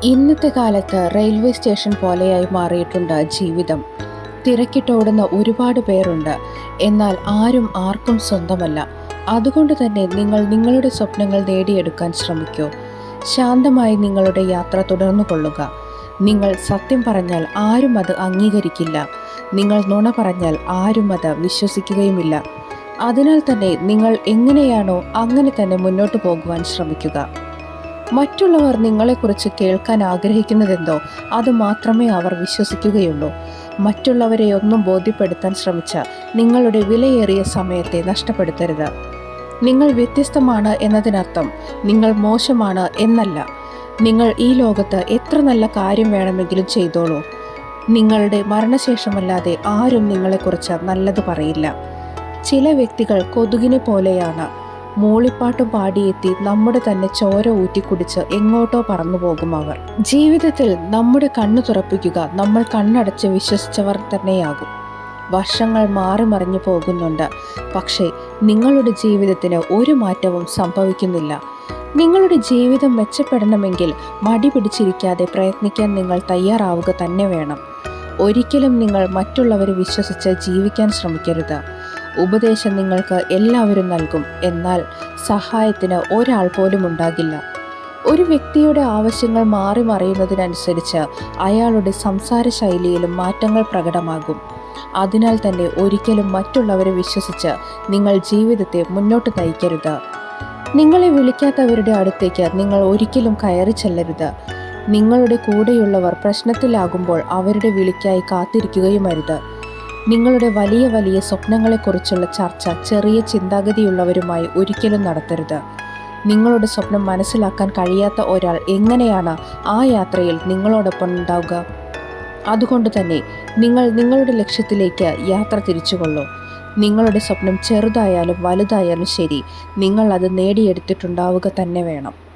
ഇന്നത്തെ കാലത്ത് railway station പോലെയായി മാറിയിട്ടുണ്ട് ജീവിതം. തിരക്കിട്ടോടുന്ന ഒരുപാട് പേരുണ്ട്. എന്നാൽ ആരും ആർക്കും സ്വന്തമല്ല. അതുകൊണ്ട് തന്നെ നിങ്ങൾ നിങ്ങളുടെ സ്വപ്നങ്ങൾ നേടിയെടുക്കാൻ ശ്രമിക്കൂ. ശാന്തമായി നിങ്ങളുടെ യാത്ര തുടർന്നു കൊള്ളുക. നിങ്ങൾ സത്യം പറഞ്ഞാൽ ആരും അത് അംഗീകരിക്കില്ല. നിങ്ങൾ നുണ പറഞ്ഞാൽ ആരും അത് വിശ്വസിക്കുകയുമില്ല. അതിനാൽ തന്നെ നിങ്ങൾ എങ്ങനെയാണോ അങ്ങനെ തന്നെ മുന്നോട്ട് പോകുവാൻ ശ്രമിക്കുക. മറ്റുള്ളവർ നിങ്ങളെക്കുറിച്ച് കേൾക്കാൻ ആഗ്രഹിക്കുന്നതെന്തോ അത് മാത്രമേ അവർ വിശ്വസിക്കുകയുള്ളൂ. മറ്റുള്ളവരെ ഒന്നും ബോധ്യപ്പെടുത്താൻ ശ്രമിച്ച നിങ്ങളുടെ വിലയേറിയ സമയത്തെ നഷ്ടപ്പെടുത്തരുത്. നിങ്ങൾ വ്യത്യസ്തമാണ് എന്നതിനർത്ഥം നിങ്ങൾ മോശമാണ് എന്നല്ല. നിങ്ങൾ ഈ ലോകത്ത് എത്ര നല്ല കാര്യം വേണമെങ്കിലും ചെയ്തോളൂ. നിങ്ങളുടെ മരണശേഷമല്ലാതെ ആരും നിങ്ങളെക്കുറിച്ച് നല്ലത് പറയില്ല. ചില വ്യക്തികൾ കൊതുകിനെ പോലെയാണ്. മൂളിപ്പാട്ടും പാടിയെത്തി നമ്മുടെ തന്നെ ചോര ഊറ്റിക്കുടിച്ച് എങ്ങോട്ടോ പറന്നു പോകും അവർ. ജീവിതത്തിൽ നമ്മുടെ കണ്ണു തുറപ്പിക്കുക നമ്മൾ കണ്ണടച്ച് വിശ്വസിച്ചവർ തന്നെയാകും. വർഷങ്ങൾ മാറി മറിഞ്ഞു പോകുന്നുണ്ട്. പക്ഷേ നിങ്ങളുടെ ജീവിതത്തിന് ഒരു മാറ്റവും സംഭവിക്കുന്നില്ല. നിങ്ങളുടെ ജീവിതം മെച്ചപ്പെടണമെങ്കിൽ മടി പിടിച്ചിരിക്കാതെ പ്രയത്നിക്കാൻ നിങ്ങൾ തയ്യാറാവുക തന്നെ വേണം. ഒരിക്കലും നിങ്ങൾ മറ്റുള്ളവരെ വിശ്വസിച്ച് ജീവിക്കാൻ ശ്രമിക്കരുത്. ഉപദേശം നിങ്ങൾക്ക് എല്ലാവരും നൽകും, എന്നാൽ സഹായത്തിന് ഒരാൾ പോലും ഉണ്ടാകില്ല. ഒരു വ്യക്തിയുടെ ആവശ്യങ്ങൾ മാറി മറിയുന്നതിനനുസരിച്ച് അയാളുടെ സംസാര ശൈലിയിലും മാറ്റങ്ങൾ പ്രകടമാകും. അതിനാൽ തന്നെ ഒരിക്കലും മറ്റുള്ളവരെ വിശ്വസിച്ച് നിങ്ങൾ ജീവിതത്തെ മുന്നോട്ട് നയിക്കരുത്. നിങ്ങളെ വിളിക്കാത്തവരുടെ അടുത്തേക്ക് നിങ്ങൾ ഒരിക്കലും കയറി ചെല്ലരുത്. നിങ്ങളുടെ കൂടെയുള്ളവർ പ്രശ്നത്തിലാകുമ്പോൾ അവരുടെ വിളിക്കായി കാത്തിരിക്കുകയുമരുത്. നിങ്ങളുടെ വലിയ വലിയ സ്വപ്നങ്ങളെക്കുറിച്ചുള്ള ചർച്ച ചെറിയ ചിന്താഗതിയുള്ളവരുമായി ഒരിക്കലും നടത്തരുത്. നിങ്ങളുടെ സ്വപ്നം മനസ്സിലാക്കാൻ കഴിയാത്ത ഒരാൾ എങ്ങനെയാണ് ആ യാത്രയിൽ നിങ്ങളോടൊപ്പം ഉണ്ടാവുക? അതുകൊണ്ട് തന്നെ നിങ്ങൾ നിങ്ങളുടെ ലക്ഷ്യത്തിലേക്ക് യാത്ര തിരിച്ചുകൊള്ളൂ. നിങ്ങളുടെ സ്വപ്നം ചെറുതായാലും വലുതായാലും ശരി, നിങ്ങൾ അത് നേടിയെടുത്തിട്ടുണ്ടാവുക തന്നെ വേണം.